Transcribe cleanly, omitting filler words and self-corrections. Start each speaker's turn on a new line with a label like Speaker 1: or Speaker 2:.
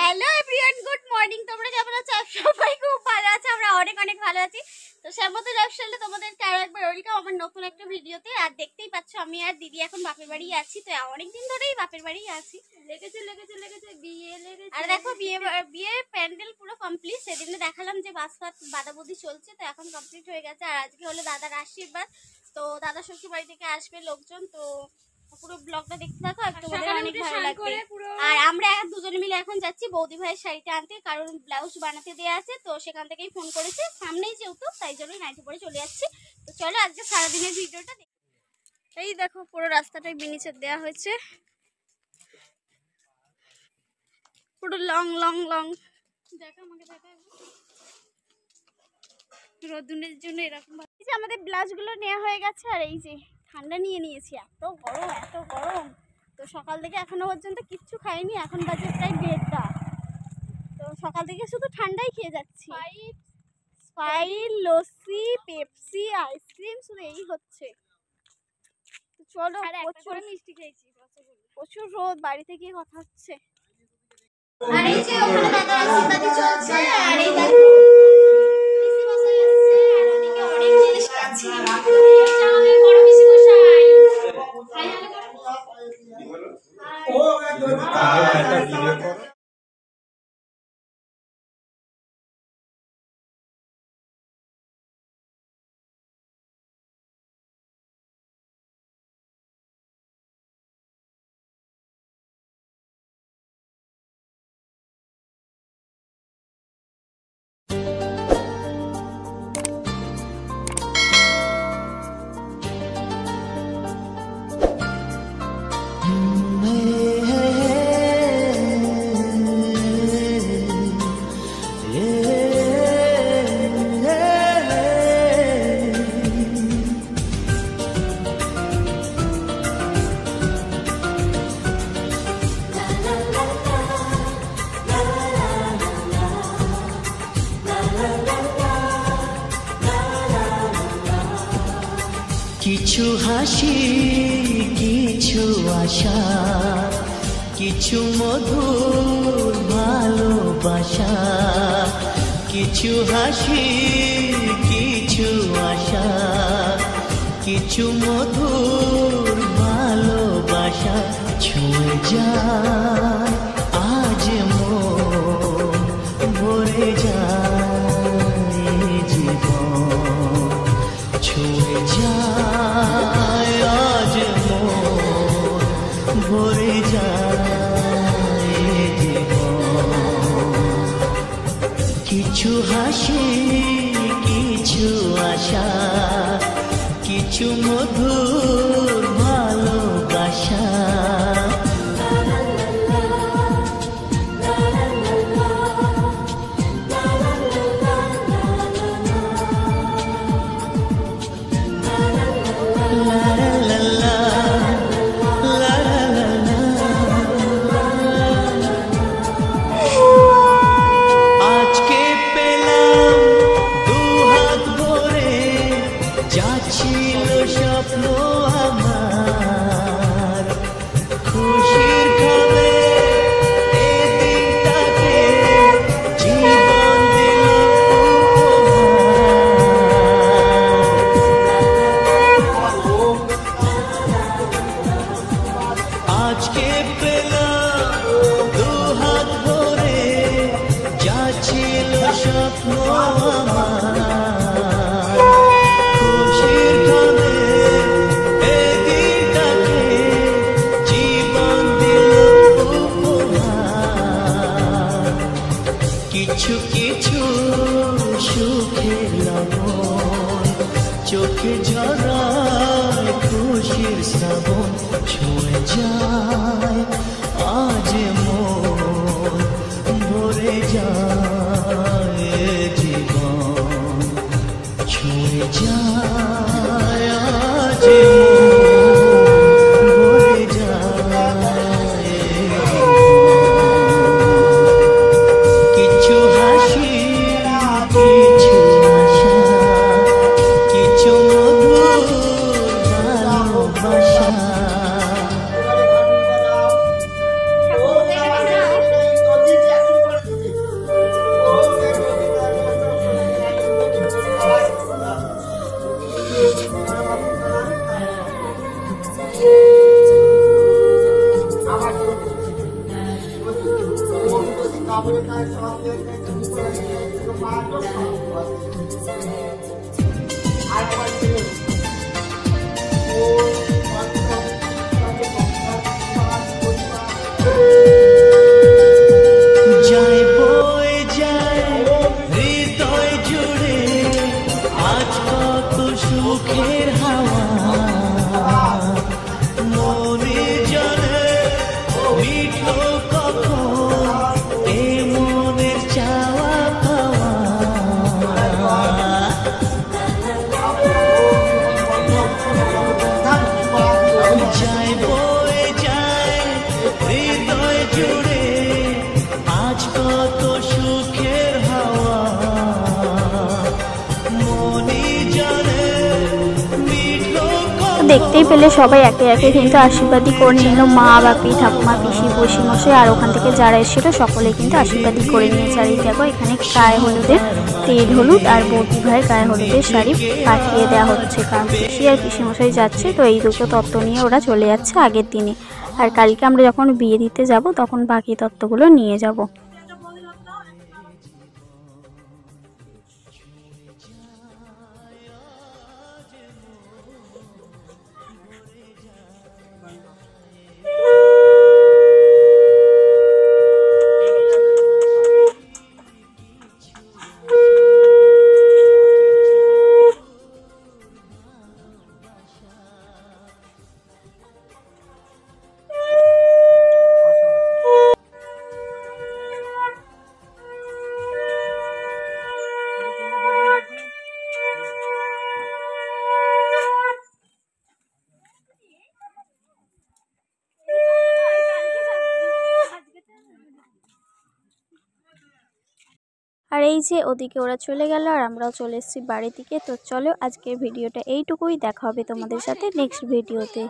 Speaker 1: Hello everyone, good morning. তোমরা কেমন আছো? সবাই খুব ভালো আছে, আমরা অনেক অনেক ভালো আছি। তো শ্যামত লাইফস্টাইলে তোমাদেরকে আর একবার ওয়েলকাম আমার নতুন একটা ভিডিওতে। আর দেখতেই পাচ্ছ আমি আর দিদি এখন বাপের বাড়ি আছি। তো অনেকদিন ধরেই বাপের বাড়ি আছি, লেগেছে বিয়ে লেগেছে। আর দেখো বিয়ে প্যান্ডেল পুরো কমপ্লিট। সেদিনে দেখালাম যে বাদাবুদি চলছে, তো এখন কমপ্লিট হয়ে গেছে। আর আজকে হলো দাদার আশীর্বাদ, তো দাদা শ্বশুর বাড়ি থেকে আসবে লোকজন। তো পুরো ব্লগটা দেখতে থাকো, তোমাদের অনেক ভালো লাগবে। আর আমরা দুজনে মিলে এখন যাচ্ছি বৌদি ভাইয়ের শাড়িটা আনতে, কারণ ব্লাউজ বানাতে দেওয়া আছে। তো সেখান থেকেই ফোন করেছে, সামনেই যেহেতু তাই জন্যই নাইটি পরে চলে যাচ্ছি। তো চলো আজকে সারাদিনের ভিডিওটা দেখি। এই দেখো পুরো রাস্তাটাই বিনিচের দেওয়া হয়েছে, পুরো লং লং লং। দেখা আমাকে দেখা রোদুনের জন্য এরকম যে আমাদের ব্লাউজগুলো নেওয়া হয়ে গেছে। আর এই যে ঠান্ডা নিয়ে নিয়েছি, এত গরম এত গরম। তো সকাল থেকে এখনো পর্যন্ত কিচ্ছু খাইনি, এখন বাজে প্রায় 1:30। তো সকাল থেকে শুধু ঠান্ডাই খেয়ে যাচ্ছি, স্প্রাইট, লস্যি, পেপসি, আইসক্রিম, শুধু এই হচ্ছে। তো চলো, প্রচুর মিষ্টি খেয়েছি, প্রচুর রোদ, বাড়িতে গিয়ে কথা হচ্ছে। আর এই যে ওখানে দাদার আশীর্বাদই চলছে। আর এই দেখো পিসি মশাই আসছে, আর ওদিকে অনেক জিনিস খাচ্ছি। আমাদের বড় পিসি মশাই হাই হ্যালো করো। ও একটা ভিডিও করো।
Speaker 2: কিছু হাসি, কিছু আশা, কিছু মধুর ভালোবাসা। কিছু হাসি, কিছু আশা, কিছু মধুর ভালোবাসা। ছুঁয়ে যায় আজ মন, ভরে যায় জীবন। ছুঁয়ে যায় আজ মন, ভরে যায় জীবন। কিছু হাসি, কিছু আশা, কিছু মধুর ভালোবাসা। কিছু কিছু সুখে লবণ, চোখে ঝরায় খুশির শ্রাবণ। ছুঁয়ে যায় আজ মন, ভরে যায় জীবন। ছুঁয়ে যায় আজ মন, ভরে যায় কিছু হাসি, কিছু আশা, কিছু মধুর ভালোবাসা। যায় বয়ে যায় হৃদয় জুড়ে আজ কত সুখের হাওয়া মনে জানে মিঠো কখন এ মনের চাওয়া পাওয়া যায় বয়ে যায় হৃদয় জুড়ে আজ কত সুখের হাওয়া মনে জানে মিঠো
Speaker 3: দেখতেই পেলে সবাই একে একে কিন্তু আশীর্বাদই করে নিল। মা, বাপি, ঠাকুমা, পিসি, বসি মশাই আর ওখান থেকে যারা এসেছিল সকলে কিন্তু আশীর্বাদই করে নিয়েছে। আর এই দেখো এখানে গায়ে হলুদের তেল হলুদ আর বৌদি ভাইয়ের গায়ে হলুদের শাড়ি পাঠিয়ে দেওয়া হচ্ছে, কারণ পিসি আর পিসি মশাই যাচ্ছে, তো এই দুটো তত্ত্ব নিয়ে ওরা চলে যাচ্ছে আগের দিনে। আর কালকে আমরা যখন বিয়ে দিতে যাব তখন বাকি তত্ত্বগুলো নিয়ে যাব। আর এই যে ওদিকে ওরা চলে গেল আর আমরাও চলে এসেছি বাড়ির দিকে। তো চলো আজকের ভিডিওটা এইটুকুই, দেখা হবে তোমাদের সাথে নেক্সট ভিডিওতে।